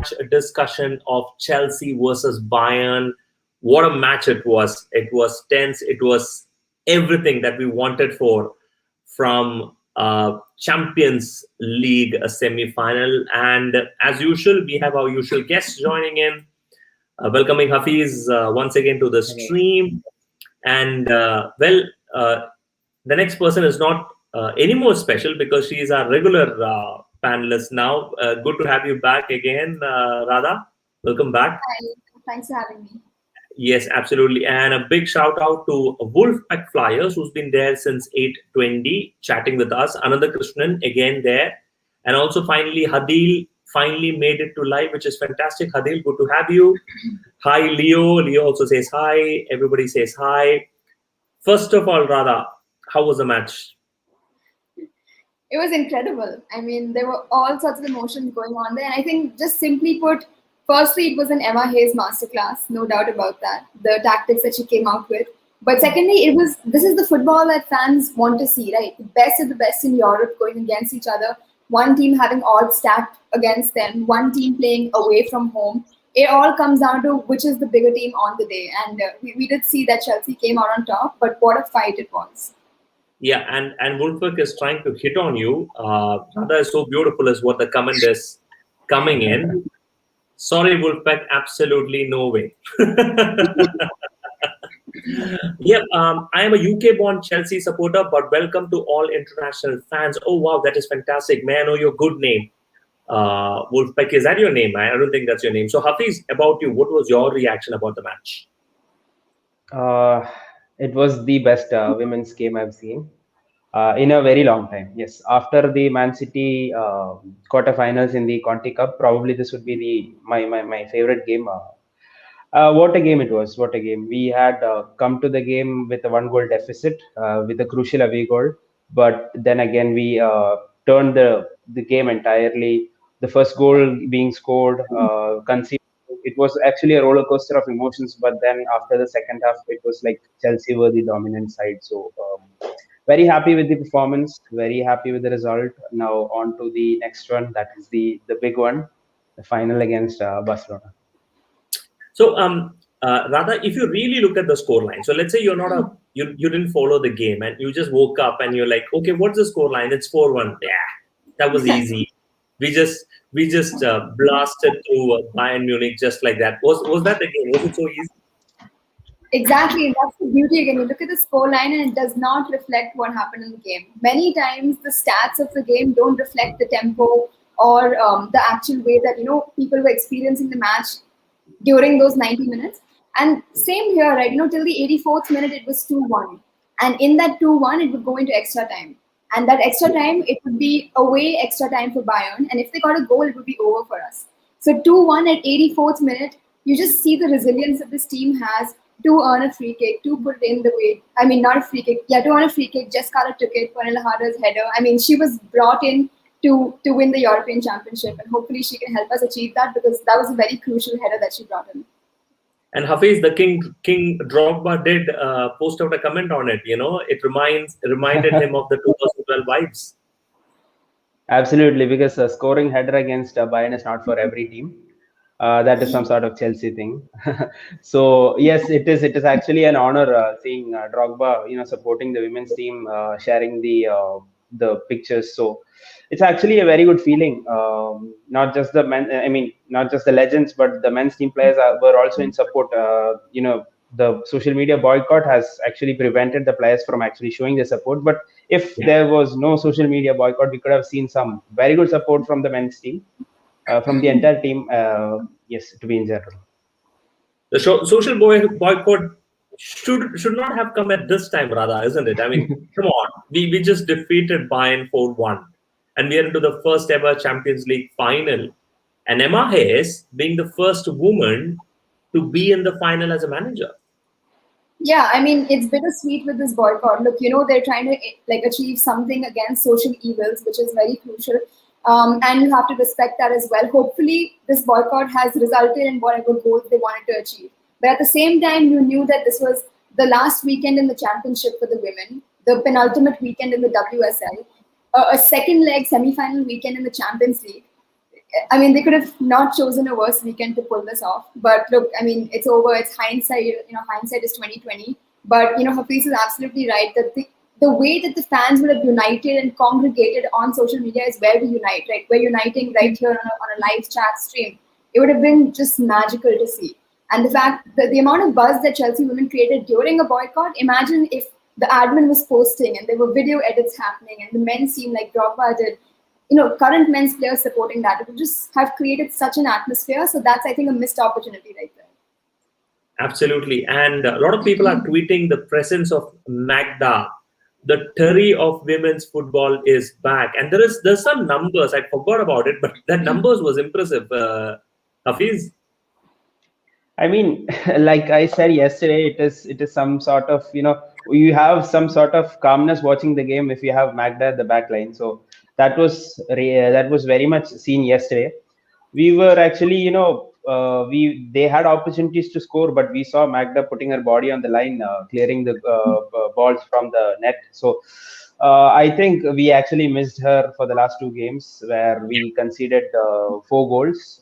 match discussion of Chelsea versus Bayern. What a match it was. It was tense. It was everything that we wanted from Champions League semi-final. And as usual, we have our usual guests joining in. Welcoming Hafiz once again to the stream. And the next person is not any more special because she is our regular panelist now. Good to have you back again, Radha. Welcome back. Hi, thanks for having me. Yes, absolutely. And a big shout out to Wolfpack Flyers, who's been there since 8:20, chatting with us. Another Krishnan, again there. And also finally, Hadil finally made it to live, which is fantastic. Hadil, good to have you. Hi, Leo. Leo also says hi. Everybody says hi. First of all, Radha, how was the match? It was incredible. I mean, there were all sorts of emotions going on there. And I think, just simply put, firstly, it was an Emma Hayes masterclass, no doubt about that. The tactics that she came out with. But secondly, this is the football that fans want to see, right? The best of the best in Europe going against each other. One team having odds stacked against them. One team playing away from home. It all comes down to which is the bigger team on the day. And we did see that Chelsea came out on top, but what a fight it was. Yeah, and Wolfpack is trying to hit on you. Radha is so beautiful is what the comment is coming in. Sorry, Wolfpack, absolutely no way. Yeah, I am a UK-born Chelsea supporter, but welcome to all international fans. Oh, wow, that is fantastic. May I know your good name? Wolfpack, is that your name? I don't think that's your name. So, Hafiz, about you, what was your reaction about the match? It was the best women's game I've seen in a very long time. Yes, after the Man City quarterfinals in the Conti Cup, probably this would be my favorite game. What a game it was! What a game! We had come to the game with a 1-goal deficit with a crucial away goal, but then again we turned the game entirely. The first goal being scored, conceded. It was actually a roller coaster of emotions, but then after the second half, it was like Chelsea were the dominant side. So very happy with the performance, very happy with the result. Now on to the next one, that is the big one, the final against Barcelona. So, Radha, if you really look at the scoreline, so let's say you're not you didn't follow the game and you just woke up and you're like, okay, what's the scoreline? It's 4-1. Yeah, that was easy. We just blasted through Bayern Munich just like that. Was that the game? Was it so easy? Exactly, that's the beauty again. You look at the scoreline and it does not reflect what happened in the game. Many times the stats of the game don't reflect the tempo or the actual way that people were experiencing the match during those 90 minutes. And same here, right? Till the 84th minute it was 2-1, and in that 2-1 it would go into extra time. And that extra time, it would be away extra time for Bayern. And if they got a goal, it would be over for us. So 2-1 at 84th minute, you just see the resilience that this team has to earn a free kick, to put it in the way. I mean, not a free kick. Yeah, to earn a free kick. Jessica took it, Pernilla Harder's header. I mean, she was brought in to win the European Championship. And hopefully she can help us achieve that, because that was a very crucial header that she brought in. And Hafiz, the King Drogba did post out a comment on it. It reminded him of the 2012 vibes. Absolutely, because scoring header against Bayern is not for every team. That is some sort of Chelsea thing. So yes, it is actually an honor seeing Drogba, supporting the women's team, sharing the pictures. So it's actually a very good feeling. Not just the men, not just the legends, but the men's team players were also in support. The social media boycott has actually prevented the players from actually showing their support. But if there was no social media boycott, we could have seen some very good support from the men's team, from the entire team. Yes, to be in general. The social boycott should not have come at this time, Radha, isn't it? I mean, come on. We just defeated Bayern 4-1. And we are into the first ever Champions League final. And Emma Hayes being the first woman to be in the final as a manager. Yeah, I mean, it's bittersweet with this boycott. Look, they're trying to achieve something against social evils, which is very crucial. And you have to respect that as well. Hopefully, this boycott has resulted in whatever goals they wanted to achieve. But at the same time, you knew that this was the last weekend in the championship for the women, the penultimate weekend in the WSL, a second leg semi-final weekend in the Champions League. I mean, they could have not chosen a worse weekend to pull this off. But look, I mean, it's over. It's hindsight. Hindsight is 2020. But Hafiz is absolutely right that the way that the fans would have united and congregated on social media is where we unite. Right, we're uniting right here on a live chat stream. It would have been just magical to see. And the fact that the amount of buzz that Chelsea women created during a boycott. Imagine if the admin was posting and there were video edits happening, and the men seemed like Drogba did. Current men's players supporting that. It would just have created such an atmosphere. So that's, I think, a missed opportunity right there. Absolutely. And a lot of people are tweeting the presence of Magda. The Terry of women's football is back. And there's some numbers. I forgot about it, but that numbers was impressive. Hafiz? I mean, like I said yesterday, it is some sort of, you have some sort of calmness watching the game if you have Magda at the back line. So that was very much seen yesterday. We were actually, they had opportunities to score, but we saw Magda putting her body on the line, clearing the balls from the net. So I think we actually missed her for the last two games where we conceded 4 goals.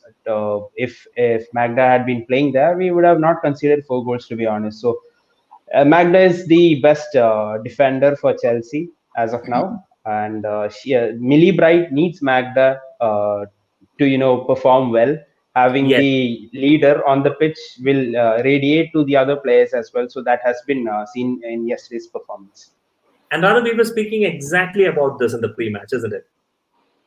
If Magda had been playing there, we would have not conceded 4 goals, to be honest. So Magda is the best defender for Chelsea as of now, and Millie Bright needs Magda to perform well. Having Yes. the leader on the pitch will radiate to the other players as well. So that has been seen in yesterday's performance. And Rana, we were speaking exactly about this in the pre-match, isn't it?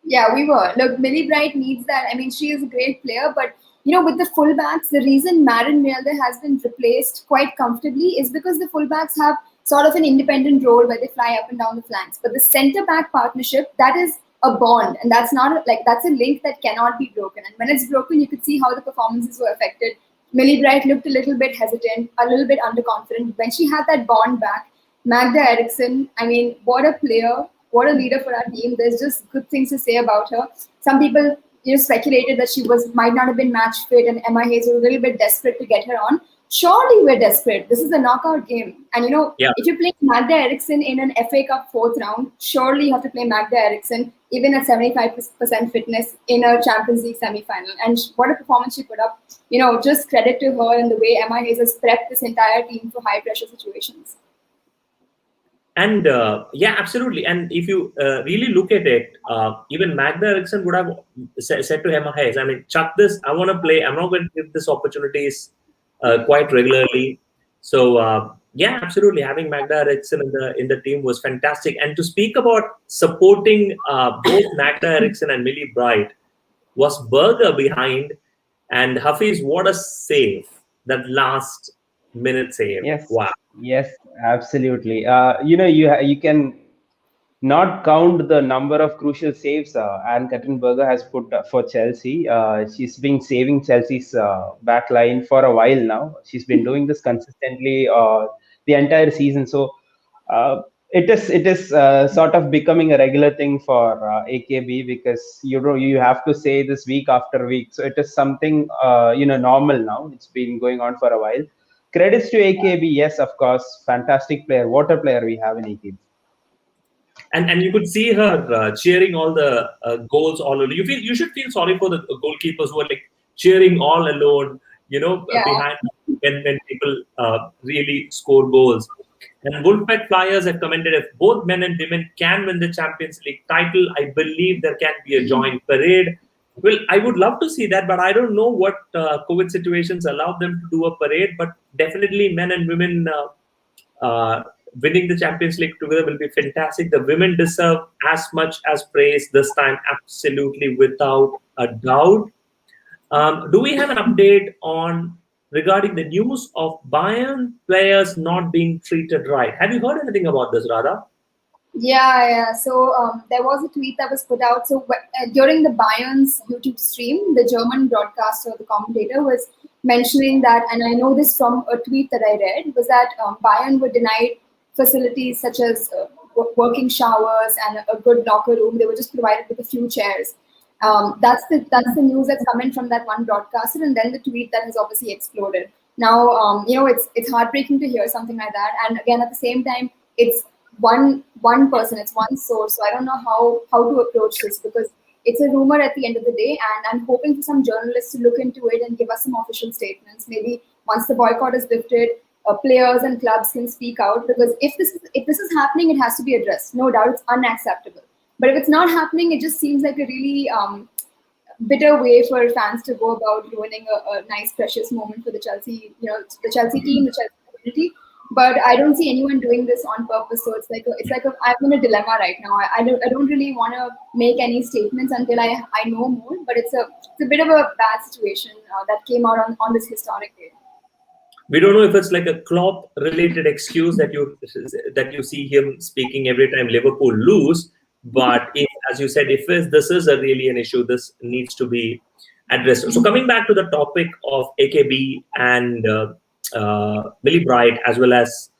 Yeah, we were. Look, Millie Bright needs that. I mean, she is a great player, but with the fullbacks, the reason Maren Mjelde has been replaced quite comfortably is because the fullbacks have sort of an independent role where they fly up and down the flanks. But the centre-back partnership, that is a bond, and that's not that's a link that cannot be broken. And when it's broken, you could see how the performances were affected. Millie Bright looked a little bit hesitant, a little bit underconfident. When she had that bond back, Magda Eriksson, I mean, what a player, what a leader for our team. There's just good things to say about her. Some people speculated that she might not have been match fit, and Emma Hayes was a little bit desperate to get her on. Surely we're desperate. This is a knockout game. And if you play Magda Eriksson in an FA Cup 4th round, surely you have to play Magda Eriksson even at 75% fitness in a Champions League semi-final. And what a performance she put up. Just credit to her and the way Emma Hayes has prepped this entire team for high pressure situations. And yeah, absolutely. And if you really look at it, even Magda Eriksson would have said to Emma Hayes, I mean, chuck this, I want to play. I'm not going to give this opportunities quite regularly. So yeah, absolutely. Having Magda Eriksson in the team was fantastic. And to speak about supporting both Magda Eriksson and Millie Bright was Berger behind. And Hafiz, what a save, that last minute save. Yes. Wow. Yes, absolutely. You can not count the number of crucial saves Anne Kattenberger has put for Chelsea. She's been saving Chelsea's back line for a while now. She's been doing this consistently the entire season. So it is sort of becoming a regular thing for AKB, because you have to say this week after week. So it is something normal now. It's been going on for a while. Credits to AKB, yes, of course. Fantastic player. What a player we have in AKB. And you could see her cheering all the goals all alone. You should feel sorry for the goalkeepers who are like cheering all alone, behind when people really score goals. And Wolfpack Flyers have commented, if both men and women can win the Champions League title, I believe there can be a joint parade. Well, I would love to see that, but I don't know what COVID situations allow them to do a parade. But definitely men and women winning the Champions League together will be fantastic. The women deserve as much as praise this time, absolutely, without a doubt. Do we have an update regarding the news of Bayern players not being treated right? Have you heard anything about this, Radha? Yeah. So there was a tweet that was put out. So during the Bayern's YouTube stream, the German broadcaster, the commentator, was mentioning that, and I know this from a tweet that I read, was that Bayern were denied facilities such as working showers and a good locker room. They were just provided with a few chairs. That's the news that's coming from that one broadcaster, and then the tweet that has obviously exploded. Now, it's heartbreaking to hear something like that. And again, at the same time, it's one person, it's one source. So I don't know how to approach this, because It's a rumor at the end of the day, and I'm hoping for some journalists to look into it and give us some official statements. Maybe once the boycott is lifted, players and clubs can speak out, because if this is happening, it has to be addressed. No doubt, it's unacceptable. But if it's not happening, it just seems like a really bitter way for fans to go about ruining a nice, precious moment for the Chelsea, the Chelsea team, the Chelsea community. But I don't see anyone doing this on purpose. So I'm in a dilemma right now. I don't really want to make any statements until I know more. But it's a bit of a bad situation that came out on this historic day. We don't know if it's like a Klopp-related excuse that you see him speaking every time Liverpool lose. But if, as you said, if this is really an issue, this needs to be addressed. So coming back to the topic of AKB and Billy Bright, as well as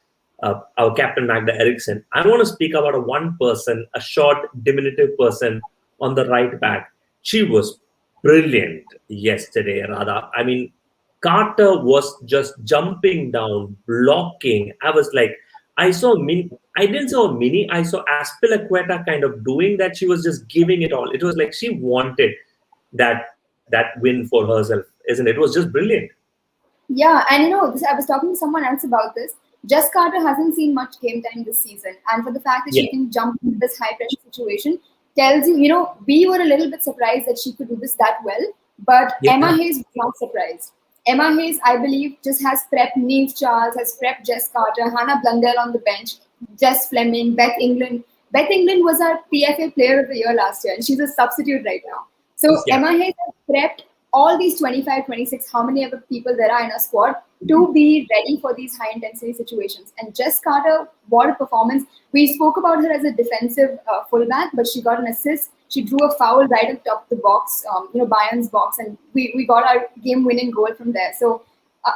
our captain Magda Eriksson, I want to speak about one person, a short, diminutive person on the right back. She was brilliant yesterday, Radha. I mean, Carter was just jumping down, blocking. I was like, I didn't saw Mini, I saw Aspilicueta kind of doing that. She was just giving it all. It was like she wanted that win for herself, isn't it? It was just brilliant. Yeah, and I was talking to someone else about this. Jess Carter hasn't seen much game time this season, and for the fact that she can jump into this high pressure situation tells you, we were a little bit surprised that she could do this that well, but Emma Hayes was not surprised. Emma Hayes, I believe, just has prepped Niamh Charles, has prepped Jess Carter, Hannah Blundell on the bench, Jess Fleming, Beth England. Beth England was our PFA Player of the Year last year, and she's a substitute right now. So Emma Hayes has prepped all these 25, 26, how many other people there are in a squad to be ready for these high intensity situations. And Jess Carter, what a performance. We spoke about her as a defensive fullback, but she got an assist. She drew a foul right at the top of the box, Bayern's box, and we got our game-winning goal from there. So,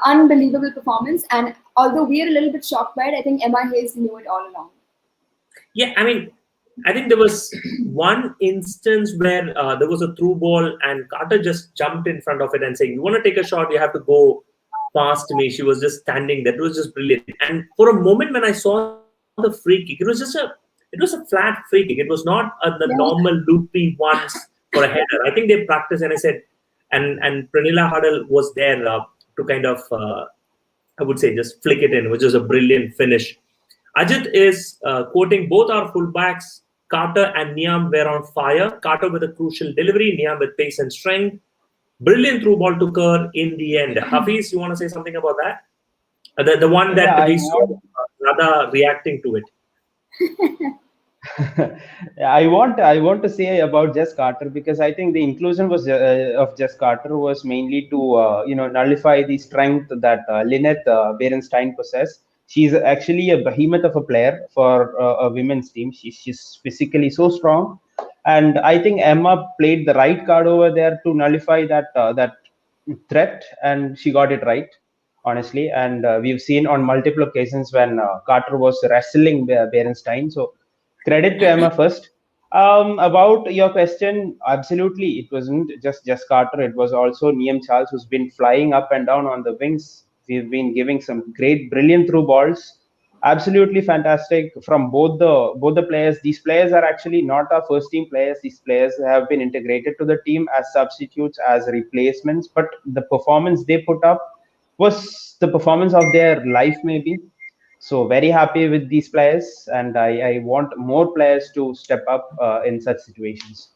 unbelievable performance. And although we are a little bit shocked by it, I think Emma Hayes knew it all along. Yeah, I mean, I think there was one instance where there was a through ball and Carter just jumped in front of it and saying, "You want to take a shot, you have to go past me." She was just standing there. It was just brilliant. And for a moment when I saw the free kick, it was a flat free kick. It was not the normal loopy ones for a header. I think they practiced, and I said, and Pranila Huddle was there to kind of, I would say, just flick it in, which is a brilliant finish. Ajit is quoting both our fullbacks, Carter and Niamh were on fire. Carter with a crucial delivery, Niamh with pace and strength. Brilliant through ball to Kerr in the end. Hafiz, you want to say something about that? The one that we saw Radha reacting to it. I want to say about Jess Carter, because I think the inclusion of Jess Carter was mainly to nullify the strength that Lynette Berenstein possessed. She's actually a behemoth of a player for a women's team. She's physically so strong, and I think Emma played the right card over there to nullify that threat, and she got it right, honestly. And we've seen on multiple occasions when Carter was wrestling Berenstein. So credit to Emma first. About your question, absolutely, it wasn't just Carter. It was also Niamh Charles, who's been flying up and down on the wings. We've been giving some brilliant through balls. Absolutely fantastic from both the players. These players are actually not our first team players. These players have been integrated to the team as substitutes, as replacements. But the performance they put up was the performance of their life, maybe. So very happy with these players, and I want more players to step up in such situations.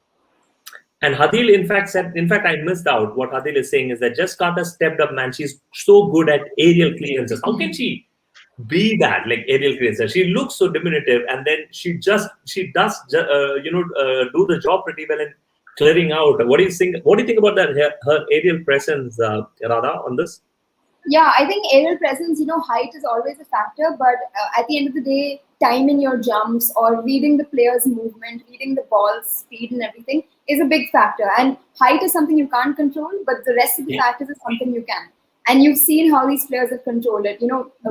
And Hadil, in fact, I missed out. What Hadil is saying is that Jess Carter stepped up, man. She's so good at aerial clearances. How can she be that, like aerial clearances? She looks so diminutive, and then she does do the job pretty well in clearing out. What do you think? What do you think about that? Her aerial presence, Radha, on this? Yeah, I think aerial presence, height is always a factor, but at the end of the day, timing your jumps or reading the player's movement, reading the ball's speed and everything is a big factor. And height is something you can't control, but the rest of the factors is something you can. And you've seen how these players have controlled it.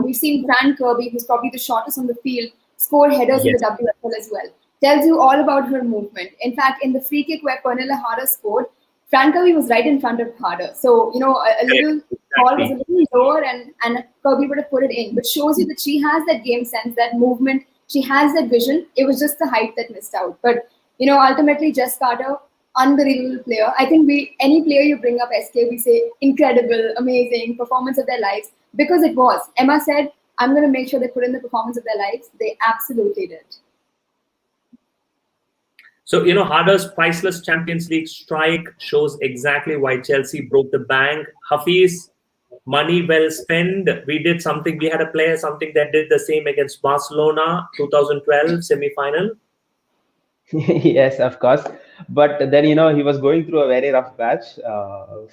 We've seen Fran Kirby, who's probably the shortest on the field, score headers in the WSL as well. Tells you all about her movement. In fact, in the free kick where Pernilla Harder scored, Fran Kirby was right in front of Harder. So, a little ball was a little lower and Kirby would have put it in. But shows you that she has that game sense, that movement. She has that vision. It was just the height that missed out. But, ultimately, Jess Carter, unbelievable player. I think any player you bring up SK, we say incredible, amazing performance of their lives, because it was. Emma said, I'm going to make sure they put in the performance of their lives. They absolutely did. So, Harder's priceless Champions League strike shows exactly why Chelsea broke the bank. Hafiz, money well spent. We did something. We had a player, something that did the same against Barcelona, 2012 semi-final. Yes, of course. But then, he was going through a very rough patch,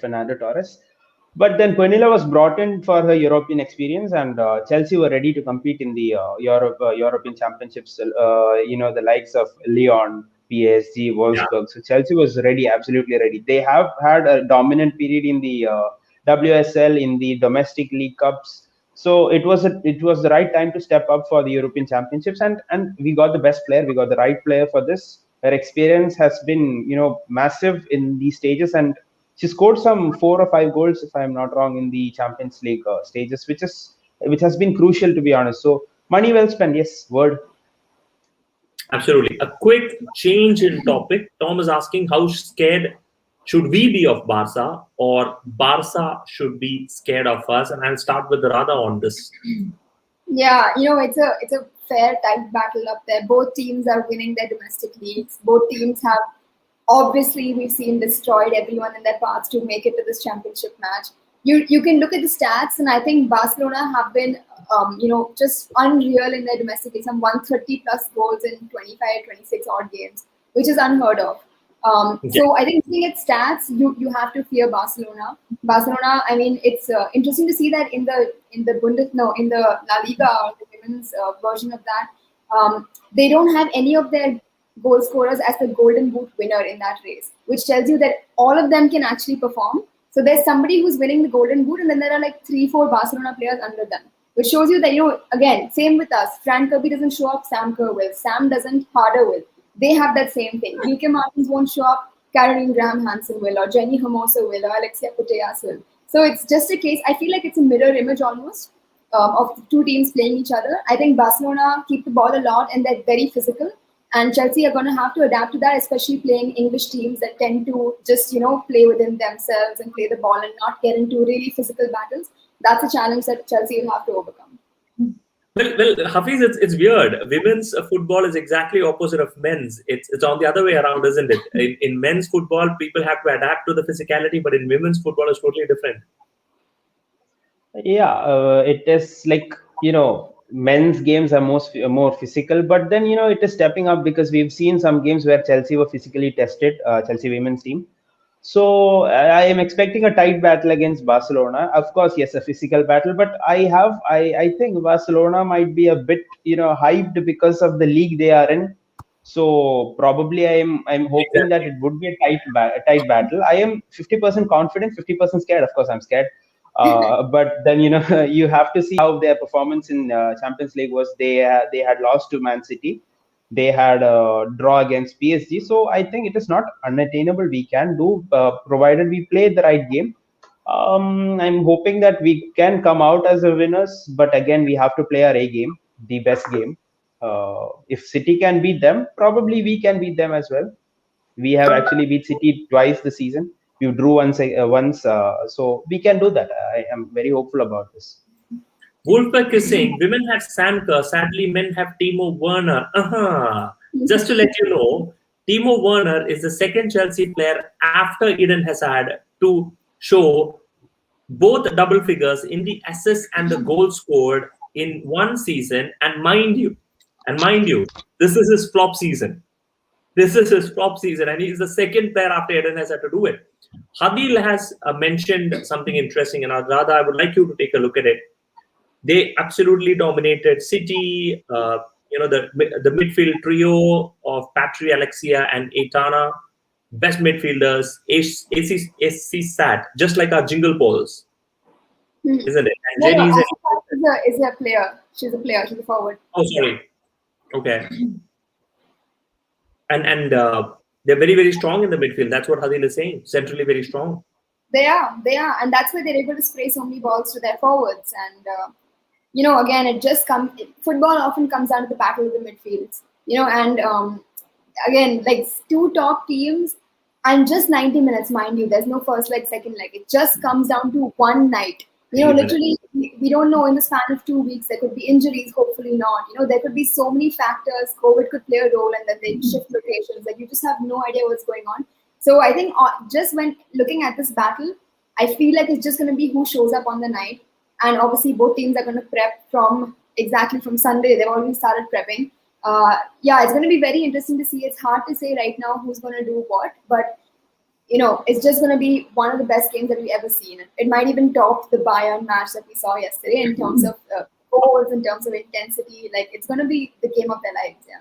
Fernando Torres. But then Pernilla was brought in for her European experience, and Chelsea were ready to compete in the European Championships. The likes of Lyon, PSG, Wolfsburg. So Chelsea was ready, absolutely ready. They have had a dominant period in the WSL, in the domestic league cups. So it was the right time to step up for the European Championships, and we got the best player. We got the right player for this. Her experience has been massive in these stages, and she scored some 4 or 5 goals, if I'm not wrong, in the Champions League stages, which has been crucial, to be honest. So money well spent, yes, word. Absolutely. A quick change in topic. Tom is asking, how scared should we be of Barca, or Barca should be scared of us? And I'll start with Radha on this. Yeah, it's a fair tight battle up there. Both teams are winning their domestic leagues. Both teams have, obviously, we've seen, destroyed everyone in their paths to make it to this championship match. You can look at the stats, and I think Barcelona have been, just unreal in their domestic league. Some 130 plus goals in 25, 26 odd games, which is unheard of. So I think looking at stats, you have to fear Barcelona. Barcelona, I mean, it's interesting to see that in the La Liga, or the women's version of that, they don't have any of their goal scorers as the Golden Boot winner in that race, which tells you that all of them can actually perform. So there's somebody who's winning the Golden Boot, and then there are like 3-4 Barcelona players under them, which shows you that, again, same with us. Fran Kirby doesn't show up, Sam Kerr will. Sam doesn't, Harder will. They have that same thing. Lieke Martins won't show up, Caroline Graham-Hansen will, or Jenny Hermoso will, or Alexia Putellas will. So it's just a case, I feel like it's a mirror image almost of the two teams playing each other. I think Barcelona keep the ball a lot, and they're very physical. And Chelsea are going to have to adapt to that, especially playing English teams that tend to just, play within themselves and play the ball and not get into really physical battles. That's a challenge that Chelsea will have to overcome. Well, Hafiz, it's weird. Women's football is exactly opposite of men's. It's on the other way around, isn't it? In men's football, people have to adapt to the physicality, but in women's football, it's totally different. Yeah, it is like, men's games are more physical, but then, it is stepping up, because we've seen some games where Chelsea were physically tested, Chelsea women's team. So I am expecting a tight battle against Barcelona. Of course, yes, a physical battle, but I think Barcelona might be a bit, hyped because of the league they are in. So probably I'm hoping that it would be a tight battle. I am 50% confident, 50% scared. Of course, I'm scared. But then, you have to see how their performance in Champions League was. They had lost to Man City. They had a draw against PSG. So I think it is not unattainable. We can do, provided we play the right game. I'm hoping that we can come out as a winners. But again, we have to play our A game, the best game. If City can beat them, probably we can beat them as well. We have actually beat City twice this season. We drew once, so we can do that. I am very hopeful about this. Wolfpack is saying, women have Sam Kerr, sadly men have Timo Werner. Just to let you know, Timo Werner is the second Chelsea player after Eden Hazard to show both double figures in the assists and the goals scored in one season. And mind you, this is his flop season. This is his flop season, and he's the second player after Eden Hazard to do it. Hadil has mentioned something interesting, and Radha, I would like you to take a look at it. They absolutely dominated City. The midfield trio of Patri, Alexia, and Aitana, best midfielders. AC Sat, just like our jingle polls, isn't it? And Jenny is a player. She's a player. She's a forward. Oh, sorry. Okay. And they're very, very strong in the midfield. That's what Hadil is saying. Centrally very strong. They are. And that's why they're able to spray so many balls to their forwards. And, again, it just comes, football often comes down to the battle of the midfields. And again, like two top teams, And just 90 minutes, mind you, there's no first leg, second leg. It just comes down to one night. Literally, we don't know in the span of 2 weeks, there could be injuries, hopefully not. There could be so many factors. COVID could play a role and then they shift locations. Like, you just have no idea what's going on. So I think just when looking at this battle, I feel like it's just going to be who shows up on the night. And obviously, both teams are going to prep from Sunday. They've already started prepping. It's going to be very interesting to see. It's hard to say right now who's going to do what, but it's just going to be one of the best games that we've ever seen. It might even top the Bayern match that we saw yesterday in terms of goals, in terms of intensity. Like, it's going to be the game of their lives. Yeah.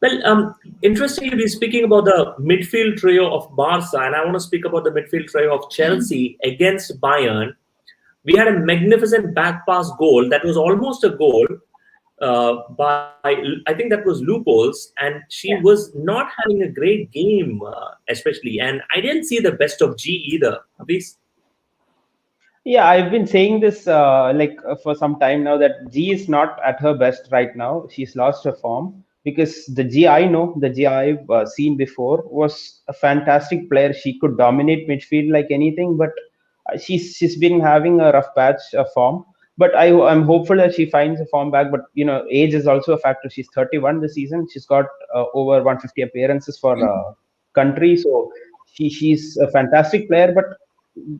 Well, interestingly, we're speaking about the midfield trio of Barca, and I want to speak about the midfield trio of Chelsea against Bayern. We had a magnificent back pass goal that was almost a goal by, I think that was Loopholes, and she was not having a great game, especially. And I didn't see the best of G either. Please. Yeah, I've been saying this for some time now that G is not at her best right now. She's lost her form because the G I know, the G I've seen before was a fantastic player. She could dominate midfield like anything, but she's been having a rough patch of form. But I'm hopeful that she finds a form back. But age is also a factor. She's 31 this season. She's got over 150 appearances for country, so she's a fantastic player. But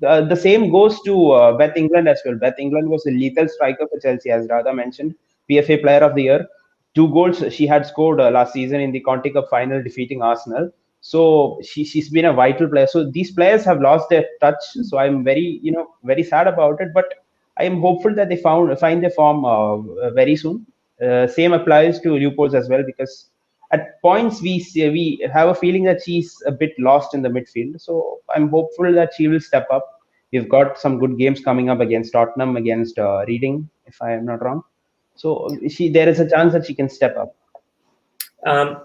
the same goes to Beth England as well. Beth England was a lethal striker for Chelsea, as Radha mentioned, PFA Player of the Year. 2 goals she had scored last season in the Conti Cup final, defeating Arsenal. So she's been a vital player. So these players have lost their touch. So I'm very sad about it. But I am hopeful that they find their form very soon. Same applies to Leupolz as well, because at points we have a feeling that she's a bit lost in the midfield. So I'm hopeful that she will step up. We've got some good games coming up against Tottenham, against Reading, if I am not wrong. So there is a chance that she can step up.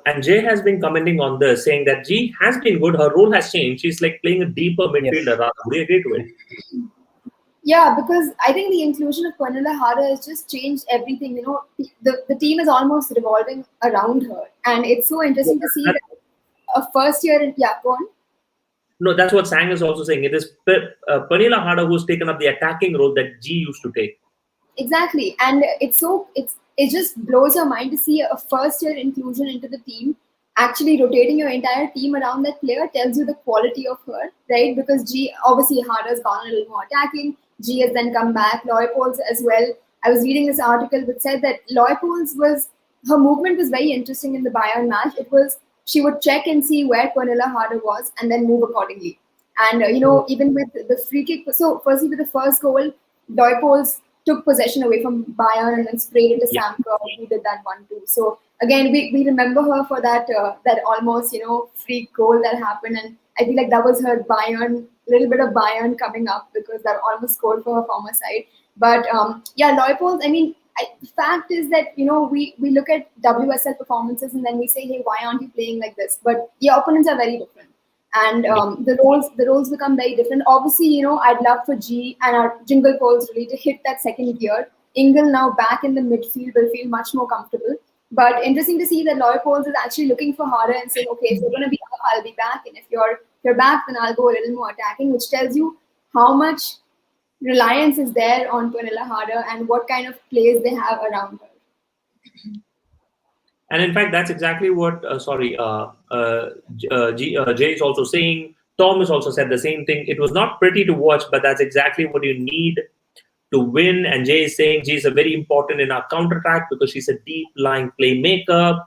And Jay has been commenting on this, saying that G has been good. Her role has changed. She's like playing a deeper midfielder. Yes. Would you agree to it? Yeah, because I think the inclusion of Pernilla Harder has just changed everything. The team is almost revolving around her. And it's so interesting to see that a first year in Yapon. No, that's what Sang is also saying. It is Pernilla Harder who's taken up the attacking role that G used to take. Exactly. And it just blows your mind to see a first year inclusion into the team. Actually rotating your entire team around that player tells you the quality of her, right? Because G, obviously Harder's gone a little more attacking. G has then come back. Leupolz as well. I was reading this article which said that Leupolz her movement was very interesting in the Bayern match. It was, she would check and see where Pernilla Harder was and then move accordingly. And, even with the free kick, so firstly with the first goal, Leupolz took possession away from Bayern and then sprayed it to Sam Kerr, who did that 1-2. So again, we remember her for that almost, freak goal that happened. And I feel like that was her Bayern, little bit of Bayern coming up, because that almost scored for her former side. But Leupolz, the fact is that, we look at WSL performances and then we say, hey, why aren't you playing like this? But the opponents are very different. And the roles become very different. Obviously, I'd love for G and our Jingle Poles really to hit that second gear. Ingle now back in the midfield will feel much more comfortable. But interesting to see that Leupolz is actually looking for Harder and saying, okay, if you're going to be up, I'll be back. And if you're back, then I'll go a little more attacking, which tells you how much reliance is there on Pernilla Harder and what kind of plays they have around her. And in fact, that's exactly what, Jay is also saying. Tom has also said the same thing. It was not pretty to watch, but that's exactly what you need to win. And Jay is saying Jay is very important in our counter-attack because she's a deep-lying playmaker.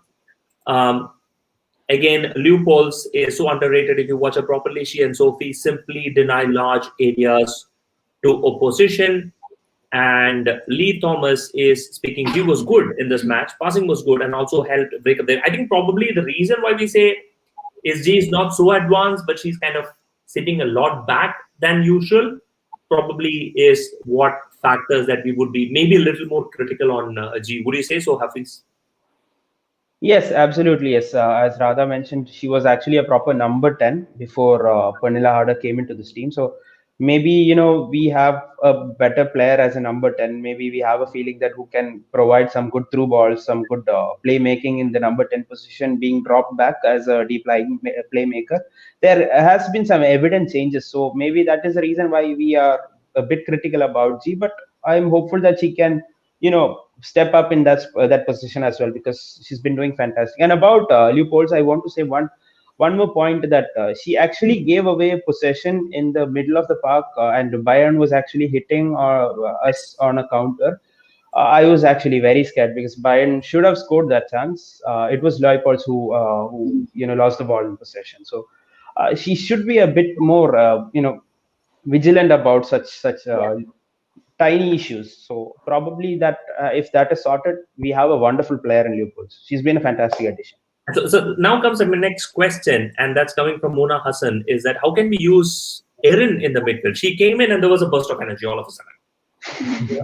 Again, Leupolz is so underrated if you watch her properly. She and Sophie simply deny large areas to opposition. And Lee Thomas is speaking. He was good in this match. Passing was good and also helped break up there. I think probably the reason why we say is G is not so advanced, but she's kind of sitting a lot back than usual. Probably is what factors that we would be maybe a little more critical on G. Would you say so, Hafiz? Yes, absolutely. Yes, as Radha mentioned, she was actually a proper number 10 before Pernilla Harder came into this team. So maybe we have a better player as a number 10. Maybe we have a feeling that who can provide some good through balls, some good playmaking in the number 10 position, being dropped back as a deep lying playmaker. There has been some evident changes, so maybe that is the reason why we are a bit critical about G. But I'm hopeful that she can step up in that position as well, because she's been doing fantastic. And about Leopolds, I want to say one more point, that she actually gave away possession in the middle of the park, and Bayern was actually hitting us on a counter. I was actually very scared because Bayern should have scored that chance. It was Leupolz who lost the ball in possession. So she should be a bit more vigilant about such tiny issues. So probably that if that is sorted, we have a wonderful player in Leupolz. She's been a fantastic addition. So now comes the next question, and that's coming from Mona Hassan, is that how can we use Erin in the midfield? She came in and there was a burst of energy all of a sudden.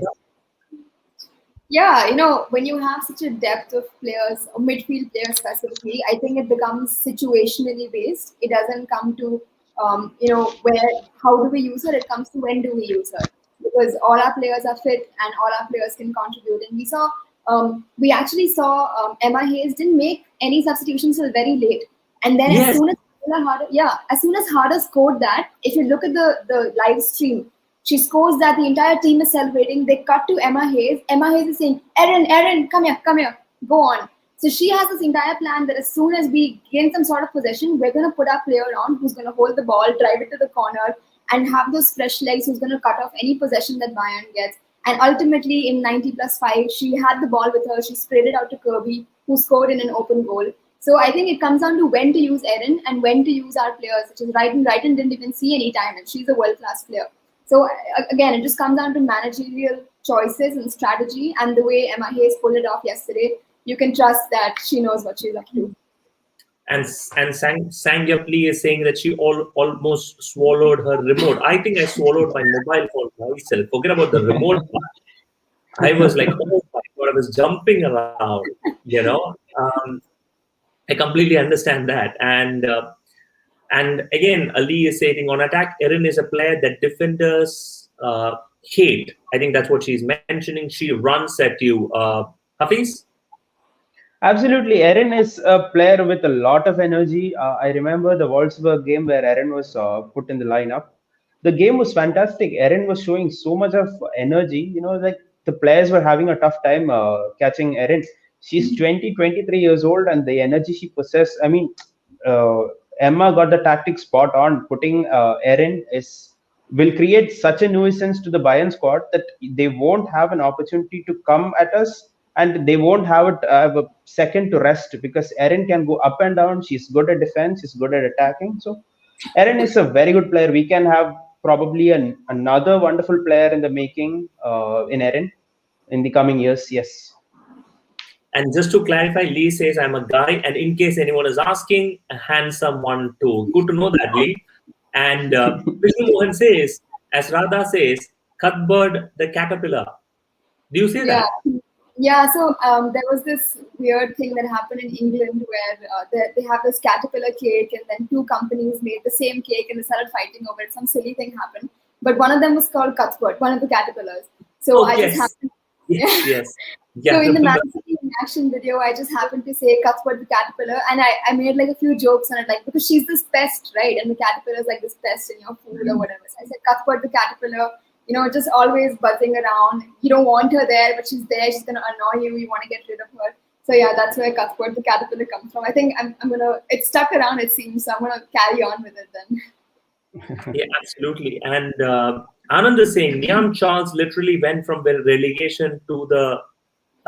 Yeah, when you have such a depth of players, or midfield players specifically, I think it becomes situationally based. It doesn't come to, how do we use her? It comes to when do we use her? Because all our players are fit and all our players can contribute. And we actually saw Emma Hayes didn't make any substitutions till very late. And then Yes. as soon as Harder scored that, if you look at the live stream, she scores that, the entire team is celebrating. They cut to Emma Hayes. Emma Hayes is saying, Erin, come here, go on. So she has this entire plan that as soon as we gain some sort of possession, we're going to put our player on who's going to hold the ball, drive it to the corner, and have those fresh legs who's going to cut off any possession that Bayern gets. And ultimately, in 90+5, she had the ball with her. She sprayed it out to Kirby, who scored in an open goal. So I think it comes down to when to use Erin and when to use our players, which is Wrighton. Wrighton didn't even see any time, and she's a world-class player. So again, it just comes down to managerial choices and strategy, and the way Emma Hayes pulled it off yesterday, you can trust that she knows what she's up to. And Sangyapli is saying that she almost swallowed her remote. I think I swallowed my mobile phone myself. Forget about the remote part. I was like, oh my God, I was jumping around, I completely understand that. And again, Ali is saying on attack, Erin is a player that defenders hate. I think that's what she's mentioning. She runs at you. Hafiz? Absolutely. Erin is a player with a lot of energy. I remember the Wolfsburg game where Erin was put in the lineup. The game was fantastic. Erin was showing so much of energy. Like the players were having a tough time catching Erin. She's 23 years old, and the energy she possesses. I mean, Emma got the tactic spot on. Putting Erin will create such a nuisance to the Bayern squad that they won't have an opportunity to come at us, and they won't have a second to rest, because Erin can go up and down. She's good at defense. She's good at attacking. So Erin is a very good player. We can have probably another wonderful player in the making in Erin in the coming years. Yes. And just to clarify, Lee says I'm a guy, and in case anyone is asking, a handsome one too. Good to know that, Lee. And Vishnu Mohan says, as Radha says, Cuthbert the caterpillar. Do you say that? Yeah, so there was this weird thing that happened in England where they have this caterpillar cake, and then two companies made the same cake and they started fighting over it. Some silly thing happened. But one of them was called Cuthbert, one of the caterpillars. So just happened. Yes. So in the Man City reaction video, I just happened to say Cuthbert the caterpillar, and I made like a few jokes on it, like, because she's this pest, right? And the caterpillar is like this pest in your food or whatever. So I said Cuthbert the caterpillar, just always buzzing around. You don't want her there, but she's there. She's gonna annoy you. You want to get rid of her. So yeah, that's where Cuthbert the caterpillar comes from. I think I'm gonna. It's stuck around, it seems. So I'm gonna carry on with it then. Yeah, absolutely. And Anand is saying Niam Charles literally went from the relegation to the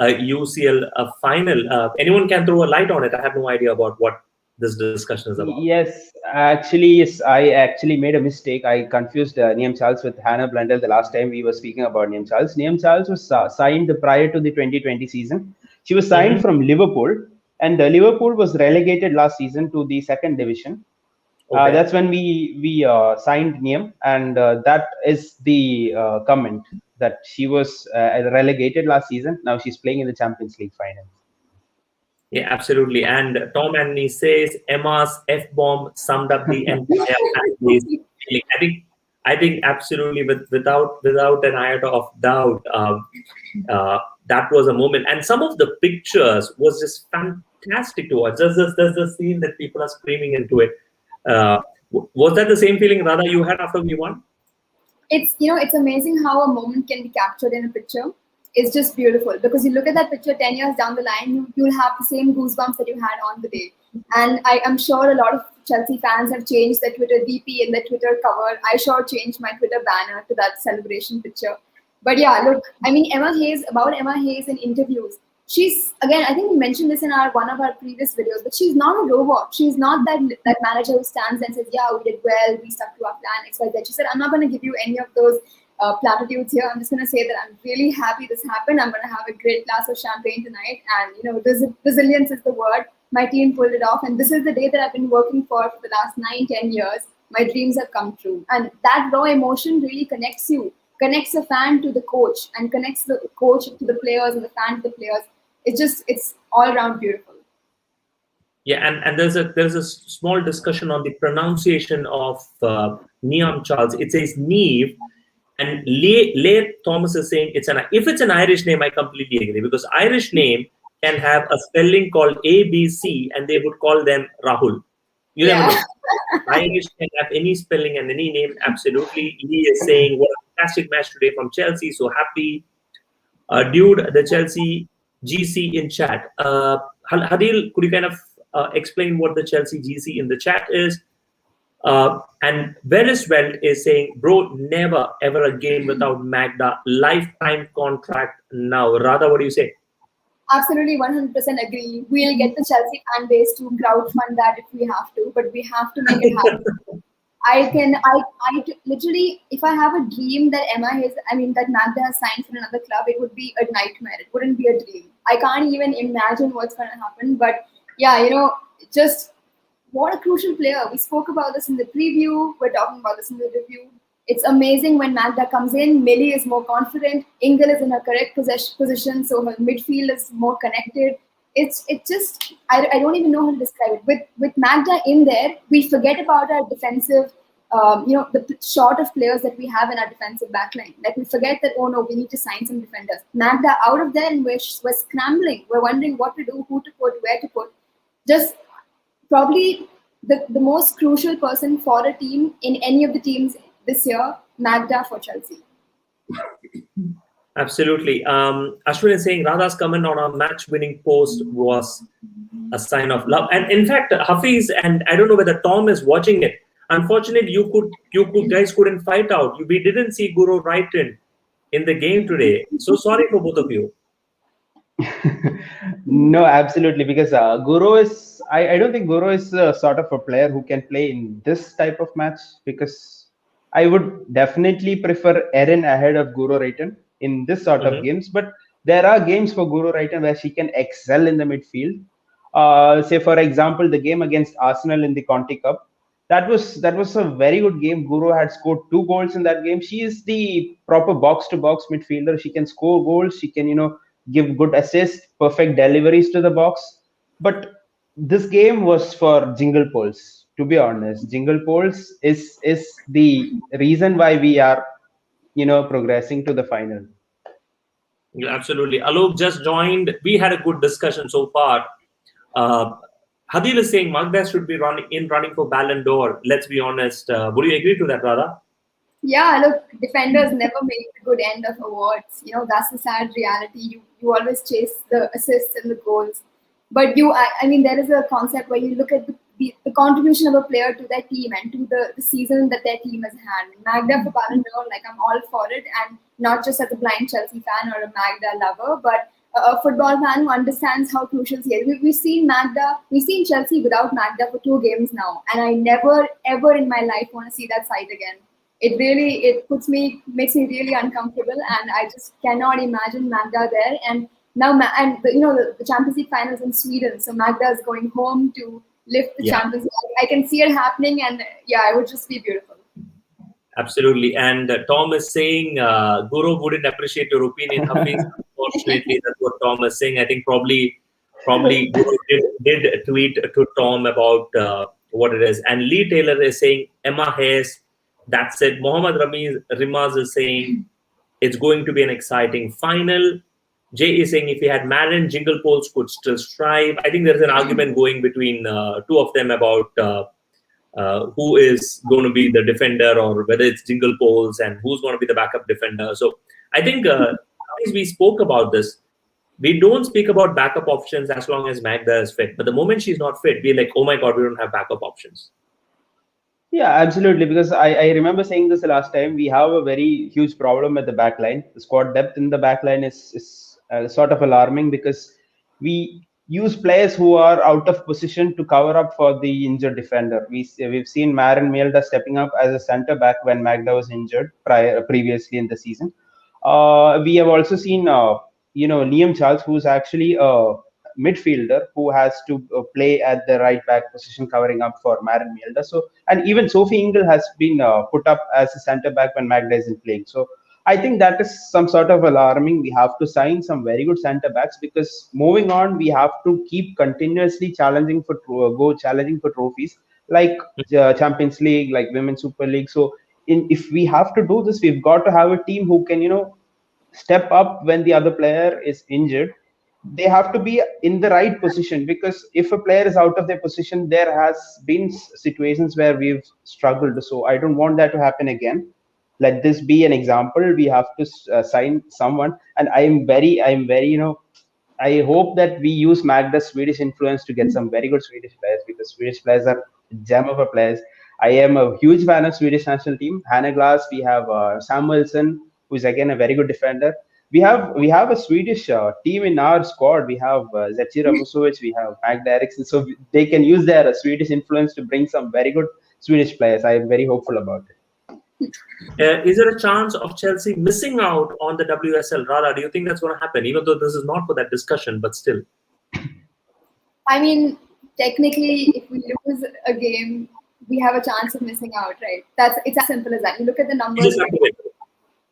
UCL final. Anyone can throw a light on it? I have no idea about what this discussion is about. Yes, I actually made a mistake. I confused Niam Charles with Hannah Blundell the last time we were speaking about Niam Charles. Niam Charles was signed prior to the 2020 season. She was signed from Liverpool, and Liverpool was relegated last season to the second division. Okay. That's when we signed Niam, and that is the comment, that she was relegated last season. Now she's playing in the Champions League final. Yeah, absolutely. And Tom Anthony says Emma's F-bomb summed up the entire. I think absolutely, without an iota of doubt, that was a moment. And some of the pictures was just fantastic to watch. There's the scene that people are screaming into it. Was that the same feeling, Radha, you had after we won? It's amazing how a moment can be captured in a picture. It's just beautiful because you look at that picture 10 years down the line, you'll have the same goosebumps that you had on the day. And I'm sure a lot of Chelsea fans have changed their Twitter DP and their Twitter cover. I sure changed my Twitter banner to that celebration picture. But yeah, look, I mean, Emma Hayes in interviews. She's, again, I think we mentioned this in one of our previous videos, but she's not a robot. She's not that manager who stands and says, yeah, we did well, we stuck to our plan, X, Y, Z. She said, I'm not going to give you any of those platitudes here. I'm just going to say that I'm really happy this happened. I'm going to have a great glass of champagne tonight. And, resilience is the word. My team pulled it off. And this is the day that I've been working for the last 9-10 years. My dreams have come true. And that raw emotion really connects a fan to the coach and connects the coach to the players and the fan to the players. It's all around beautiful. Yeah, and there's a small discussion on the pronunciation of Niam Charles. It says Neve, and Leigh Thomas is saying if it's an Irish name, I completely agree, because Irish name can have a spelling called ABC and they would call them Rahul. You never know. Irish can have any spelling and any name, absolutely. He is saying, what a fantastic match today from Chelsea, so happy. Dude, the Chelsea GC in chat. Hadil, could you kind of explain what the Chelsea GC in the chat is? And Veriswelt is saying, bro, never ever again without Magda. Lifetime contract now. Radha, what do you say? Absolutely, 100% agree. We'll get the Chelsea fan base to crowdfund that if we have to, but we have to make it happen. I literally, if I have a dream that that Magda has signed for another club, it would be a nightmare. It wouldn't be a dream. I can't even imagine what's going to happen. But yeah, just what a crucial player. We spoke about this in the preview. We're talking about this in the review. It's amazing when Magda comes in. Millie is more confident. Ingle is in her correct position, so her midfield is more connected. It's just I don't even know how to describe it. With Magda in there, we forget about our defensive, the short of players that we have in our defensive backline. Like we forget that, oh no, we need to sign some defenders. Magda out of there, and we're scrambling. We're wondering what to do, who to put, where to put. Just probably the most crucial person for a team in any of the teams this year, Magda for Chelsea. Absolutely. Ashwin is saying Radha's comment on our match-winning post was a sign of love. And in fact, Hafiz, and I don't know whether Tom is watching it. Unfortunately, you guys couldn't fight out. We didn't see Guru right in the game today. So sorry for both of you. No, absolutely, because Guru is. I don't think Guru is sort of a player who can play in this type of match, because I would definitely prefer Erin ahead of Guru Rayton in this sort of games. But there are games for Guru Rayton where she can excel in the midfield. Say, for example, the game against Arsenal in the Conti Cup. That was a very good game. Guru had scored 2 goals in that game. She is the proper box-to-box midfielder. She can score goals. She can, give good assists, perfect deliveries to the box. But this game was for Jingle Poles. To be honest, Jingle Poles is the reason why we are, progressing to the final. Yeah, absolutely. Alok just joined. We had a good discussion so far. Hadil is saying Magda should be running for Ballon d'Or. Let's be honest. Would you agree to that, Radha? Yeah, look, defenders never make the good end of awards. That's the sad reality. You always chase the assists and the goals. But there is a concept where you look at the contribution of a player to their team and to the season that their team has had. Magda for Ballon d'Or, I'm all for it, and not just as a blind Chelsea fan or a Magda lover, but a football fan who understands how crucial she is. We've seen Chelsea without Magda for 2 games now, and I never ever in my life want to see that side again. It really makes me really uncomfortable, and I just cannot imagine Magda there. And now, the Champions League finals in Sweden, so Magda is going home to lift the Champions League. I can see it happening, and yeah, it would just be beautiful. Absolutely. And Tom is saying Guru wouldn't appreciate your opinion, Hafiz. Unfortunately, that's what Tom is saying. I think probably Guru did tweet to Tom about what it is. And Lee Taylor is saying Emma Hayes That's it. Mohammad Rimaz is saying it's going to be an exciting final. Jay is saying if he had Marin, Jingle Poles could still strive. I think there's an argument going between two of them about who is going to be the defender or whether it's Jingle Poles and who's going to be the backup defender. So I think as we spoke about this, we don't speak about backup options as long as Magda is fit. But the moment she's not fit, we're like, oh my God, we don't have backup options. Yeah, absolutely. Because I remember saying this the last time. We have a very huge problem at the back line. The squad depth in the back line is sort of alarming because we use players who are out of position to cover up for the injured defender. We've seen Maren Mielda stepping up as a centre back when Magda was injured previously in the season. We have also seen Liam Charles, who's actually a midfielder who has to play at the right back position, covering up for Maren Mielda. So, and even Sophie Ingle has been put up as a centre back when Magda isn't playing. So, I think that is some sort of alarming. We have to sign some very good centre backs because moving on, we have to keep continuously challenging for trophies like Champions League, like Women's Super League. So, if we have to do this, we've got to have a team who can step up when the other player is injured. They have to be in the right position because if a player is out of their position, there has been situations where we've struggled. So I don't want that to happen again. Let this be an example. We have to sign someone, and I'm very, I hope that we use Magda's Swedish influence to get some very good Swedish players because Swedish players are gem of a players. I am a huge fan of Swedish national team. Hannah Glass, we have Samuelsson, who is again a very good defender. We have a Swedish team in our squad. We have Zecira Musovic, we have Magda Eriksson, so they can use their Swedish influence to bring some very good Swedish players. I am very hopeful about it. Is there a chance of Chelsea missing out on the WSL? Radha, do you think that's going to happen? Even though this is not for that discussion, but still. I mean, technically, if we lose a game, we have a chance of missing out, right? It's as simple as that. You look at the numbers.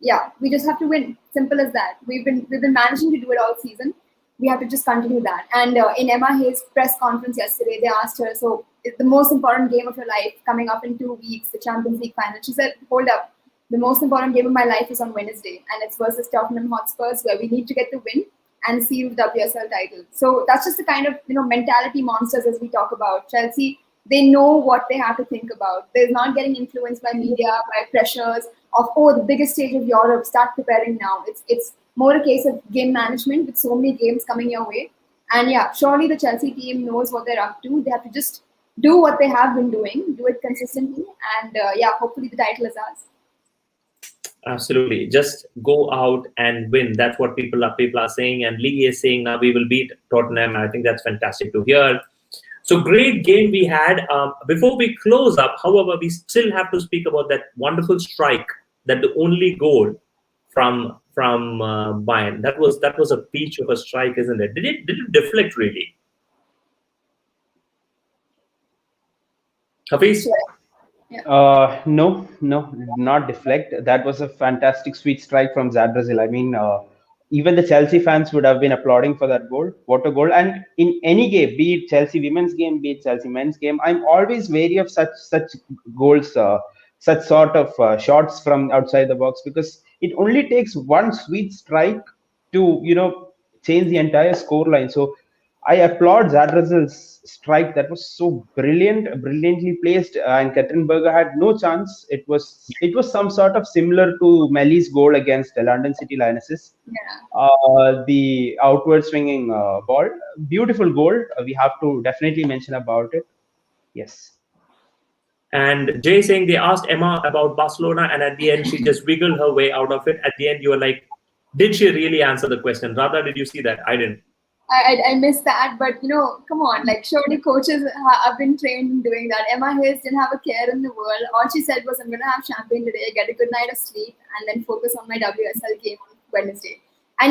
Yeah, we just have to win. Simple as that. We've been managing to do it all season. We have to just continue that. And in Emma Hayes' press conference yesterday, they asked her, so it's the most important game of your life coming up in 2 weeks, the Champions League final. She said, hold up, the most important game of my life is on Wednesday, and it's versus Tottenham Hotspurs, where we need to get the win and seal the WSL title. So that's just the kind of mentality monsters as we talk about. Chelsea, they know what they have to think about. They're not getting influenced by media, by pressures of, the biggest stage of Europe, start preparing now. It's more a case of game management with so many games coming your way. And yeah, surely the Chelsea team knows what they're up to. They have to just do what they have been doing, do it consistently, and hopefully the title is ours. Absolutely. Just go out and win. That's what people are saying. And Lee is saying now we will beat Tottenham. I think that's fantastic to hear. So great game we had. Before we close up, however, we still have to speak about that wonderful strike, that the only goal from Bayern. That was a peach of a strike, isn't it? Did it deflect really? Hafiz? Yeah. No, not deflect. That was a fantastic sweet strike from Brazil. I mean, even the Chelsea fans would have been applauding for that goal. What a goal. And in any game, be it Chelsea women's game, be it Chelsea men's game, I'm always wary of such goals, such sort of shots from outside the box, because it only takes one sweet strike to, change the entire scoreline. So I applaud Brazil's strike. That was so brilliantly placed, and Katrin had no chance. It was some sort of similar to Melly's goal against the London City Lionesses. Yeah. The outward swinging ball, beautiful goal. We have to definitely mention about it. Yes. And Jay saying they asked Emma about Barcelona, and at the end she just wiggled her way out of it. At the end, you were like, did she really answer the question? Radha, did you see that? I didn't. I missed that, but come on, like surely coaches have been trained in doing that. Emma Hayes didn't have a care in the world. All she said was, I'm going to have champagne today, get a good night of sleep, and then focus on my WSL game on Wednesday. And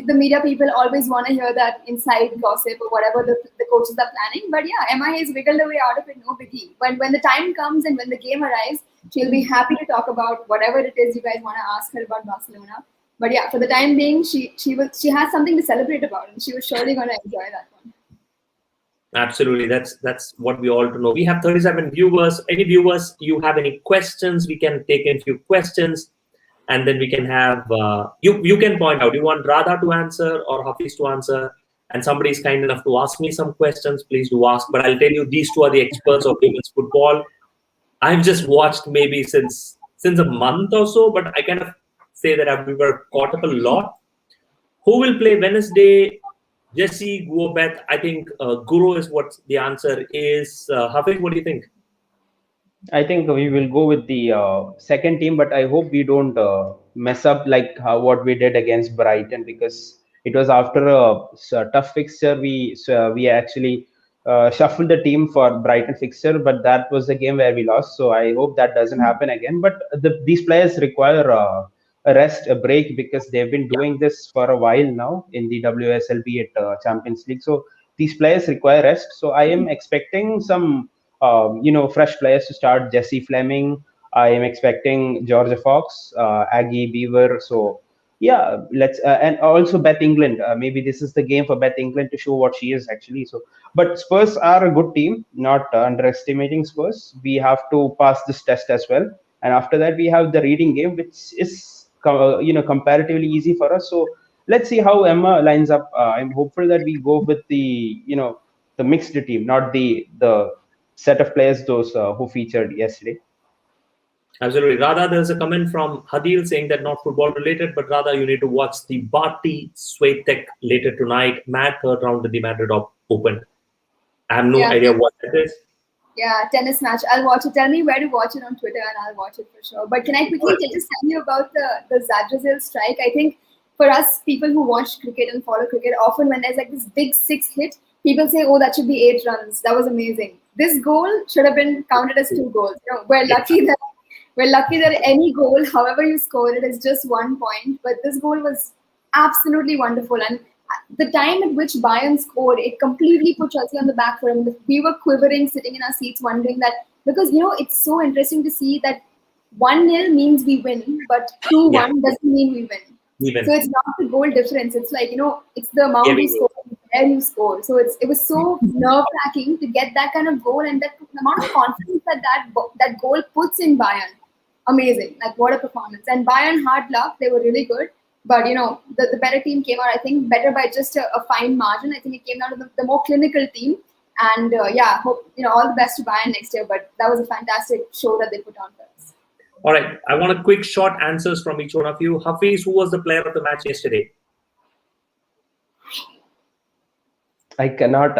the media people always want to hear that inside gossip or whatever the coaches are planning. But yeah, Emma Hayes wiggled her way out of it, no biggie. When the time comes and when the game arrives, she'll be happy to talk about whatever it is you guys want to ask her about Barcelona. But yeah, for the time being, she has something to celebrate about, and she was surely going to enjoy that one. Absolutely. That's what we all to know. We have 37 viewers. Any viewers, you have any questions? We can take in few questions, and then we can have you can point out. You want Radha to answer or Hafiz to answer, and somebody is kind enough to ask me some questions. Please do ask. But I'll tell you, these two are the experts of women's football. I've just watched maybe since a month or so, but I kind of say that I've never caught up a lot. Who will play Wednesday? Jesse, Guobeth. I think Guru is what the answer is. Hafiz, what do you think? I think we will go with the second team, but I hope we don't mess up like what we did against Brighton, because it was after a tough fixture. We actually shuffled the team for Brighton fixture, but that was the game where we lost. So I hope that doesn't happen again. But these players require a rest, a break, because they've been doing this for a while now in the WSLB at Champions League. So these players require rest. So I am expecting some fresh players to start. Jesse Fleming. I am expecting Georgia Fox, Aggie Beaver. So yeah, let's and also Beth England. Maybe this is the game for Beth England to show what she is actually. So, but Spurs are a good team. Not underestimating Spurs. We have to pass this test as well. And after that, we have the reading game, which is comparatively easy for us. So let's see how Emma lines up. I'm hopeful that we go with the mixed team, not the set of players those who featured yesterday. Absolutely. Radha, there's a comment from Hadil saying that not football related, but rather you need to watch the Barty Swiatek later tonight. Mad third round of the Madrid Open. I have no idea what that is. Yeah, tennis match. I'll watch it. Tell me where to watch it on Twitter and I'll watch it for sure. But can I quickly just tell you about the Zadrazil strike? I think for us, people who watch cricket and follow cricket, often when there's like this big 6 hit, people say, oh, that should be 8 runs. That was amazing. This goal should have been counted as 2 goals. We're lucky that any goal, however you score it, is just 1 point. But this goal was absolutely wonderful. And the time at which Bayern scored, it completely put Chelsea on the back foot. And we were quivering, sitting in our seats, wondering that, because, it's so interesting to see that 1-0 means we win, but 2-1 doesn't mean we win. So it's not the goal difference. It's like, it's the amount you score, where you score. So it was so nerve-wracking to get that kind of goal, and that the amount of confidence that goal puts in Bayern. Amazing. Like, what a performance. And Bayern, hard luck. They were really good. But, the better team came out, I think, better by just a fine margin. I think it came out of the more clinical team. And, hope, all the best to Bayern next year. But that was a fantastic show that they put on for us. All right. I want a quick short answers from each one of you. Hafiz, who was the player of the match yesterday? I cannot,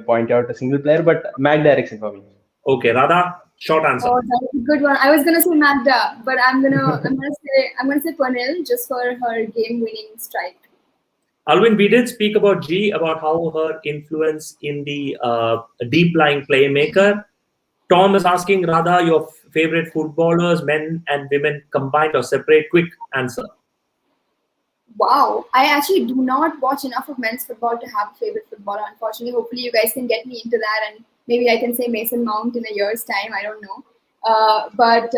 point out a single player, but Magda Eriksson for me. Okay, Radha, short answer. Oh, that's a good one. I was gonna say Magda, but I'm gonna say Pernil just for her game-winning strike. Alvin, we did speak about G, about how her influence in the deep-lying playmaker. Tom is asking, Radha, your favorite footballers, men and women combined or separate? Quick answer. Wow, I actually do not watch enough of men's football to have a favorite footballer. Unfortunately, hopefully you guys can get me into that, and maybe I can say Mason Mount in a year's time. I don't know, but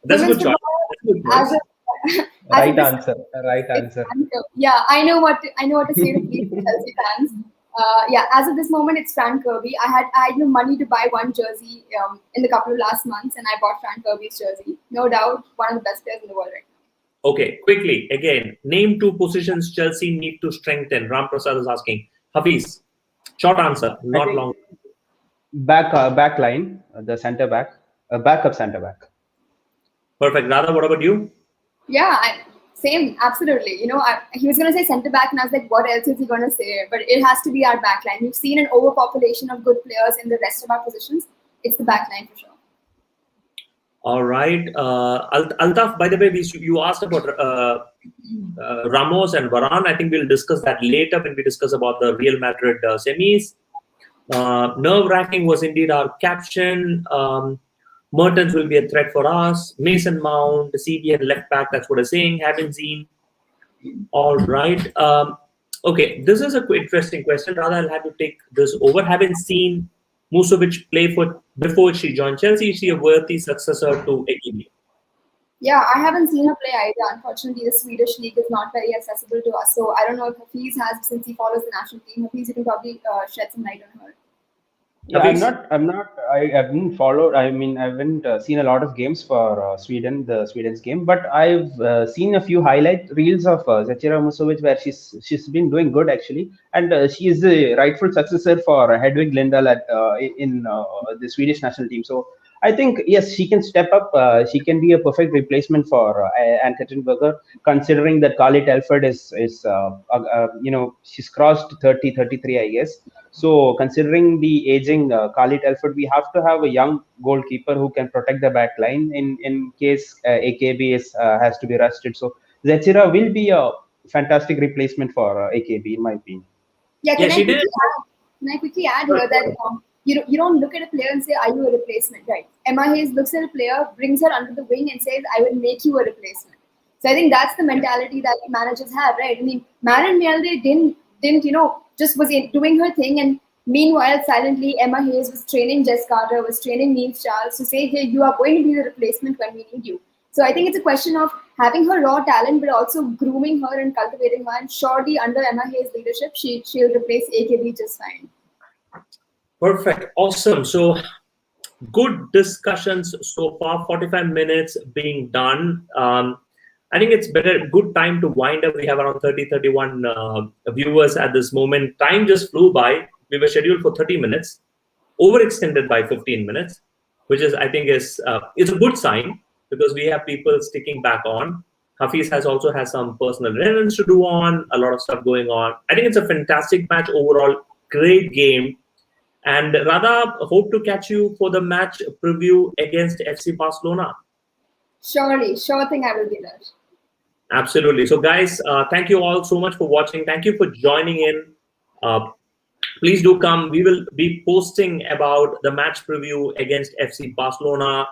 that's a good choice. Right answer. Yeah, I know what to say to please Chelsea fans. As of this moment, it's Fran Kirby. I had no money to buy one jersey in the couple of last months, and I bought Fran Kirby's jersey. No doubt, one of the best players in the world right now. Okay, quickly, again, name 2 positions Chelsea need to strengthen. Ram Prasad is asking. Hafiz, short answer, not long. Back line, the center back, backup center back. Perfect. Radha, what about you? Yeah, same, absolutely. He was going to say center back, and I was like, what else is he going to say? But it has to be our back line. We've seen an overpopulation of good players in the rest of our positions. It's the back line for sure. All right. Altaf, by the way, you asked about Ramos and Varane. I think we'll discuss that later when we discuss about the Real Madrid semis. Nerve-wracking was indeed our caption. Mertens will be a threat for us. Mason Mount, the CBN left back, that's what I'm saying. Haven't seen. All right. Okay, this is a interesting question. Rather, I'll have to take this over. Haven't seen Musovic play before she joined Chelsea. Is she a worthy successor to Ekimi? Yeah, I haven't seen her play either. Unfortunately, the Swedish league is not very accessible to us. So I don't know if Hafiz has, since he follows the national team. Hafiz, you can probably shed some light on her. Yeah, Hafiz? I haven't followed. I mean, I haven't seen a lot of games for Sweden, the Sweden's game, but I've seen a few highlight reels of Zecira Musovic where she's been doing good actually, and she is the rightful successor for Hedvig Lindahl in the Swedish national team. So I think yes, she can step up. She can be a perfect replacement for Ann-Katrin Berger, considering that Carly Telford is she's crossed 30, 33, I guess. So, considering the aging Khalid Telford, we have to have a young goalkeeper who can protect the back line in case AKB has to be rested. So, Zechira will be a fantastic replacement for AKB, in my opinion. Yeah, Yeah, she did. Can I quickly add here that you don't look at a player and say, "Are you a replacement?" Right? Emma Hayes looks at a player, brings her under the wing, and says, "I will make you a replacement." So I think that's the mentality that managers have, right? I mean, Maren Mjelde didn't just was doing her thing, and meanwhile silently Emma Hayes was training Jess Carter, was training Niamh Charles to say, "Hey, you are going to be the replacement when we need you." So I think it's a question of having her raw talent, but also grooming her and cultivating her. And surely under Emma Hayes' leadership, she'll replace AKB just fine. Perfect. Awesome. So good discussions so far. 45 minutes being done. I think it's good time to wind up. We have around 30, 31 viewers at this moment. Time just flew by. We were scheduled for 30 minutes, overextended by 15 minutes, which is, I think, is a good sign because we have people sticking back on. Hafiz also has some personal errands to do on, a lot of stuff going on. I think it's a fantastic match overall, great game. And Radha, hope to catch you for the match preview against FC Barcelona. Surely, sure thing I will be there. Absolutely. So, guys, thank you all so much for watching. Thank you for joining in. Please do come. We will be posting about the match preview against FC Barcelona,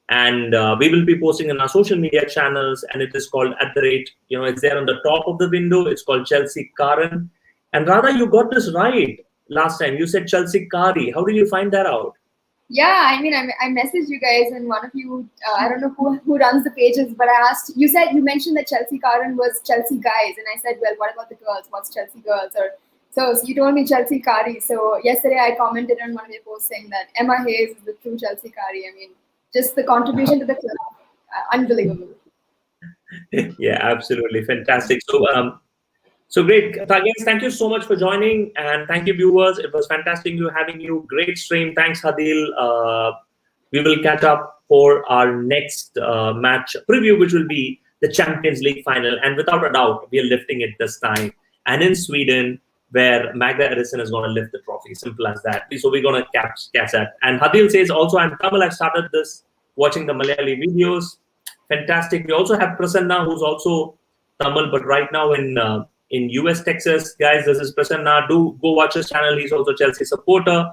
and we will be posting in our social media channels. And it is called it's there on the top of the window. It's called Chelsea Karen. And Radha, you got this right last time. You said Chelsea Kari. How did you find that out? Yeah, I mean, I messaged you guys, and one of you, I don't know who runs the pages, but I asked, you mentioned that Chelsea Karen was Chelsea guys, and I said, well, what about the girls? What's Chelsea girls? So you told me Chelsea Kari. So yesterday I commented on one of your posts saying that Emma Hayes is the true Chelsea Kari. I mean, just the contribution to the club, unbelievable. Yeah, absolutely fantastic. So great. Again, thank you so much for joining, and thank you, viewers. It was fantastic having you. Great stream. Thanks, Hadil. We will catch up for our next match preview, which will be the Champions League final. And without a doubt, we are lifting it this time. And in Sweden, where Magda Edison is going to lift the trophy. Simple as that. So we're going to catch that. And Hadil says also, I'm Tamil. I've started this watching the Malayali videos. Fantastic. We also have Prasanna, who's also Tamil, but right now in US, Texas. Guys, this is Prasanna. Do go watch his channel. He's also a Chelsea supporter.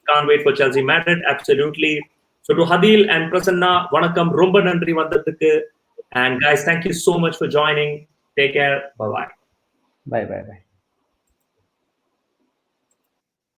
Can't wait for Chelsea Madrid. Absolutely. So to Hadil and Prasanna, vanakkam, romba nandri vandathukku. And guys, thank you so much for joining. Take care. Bye-bye. Bye.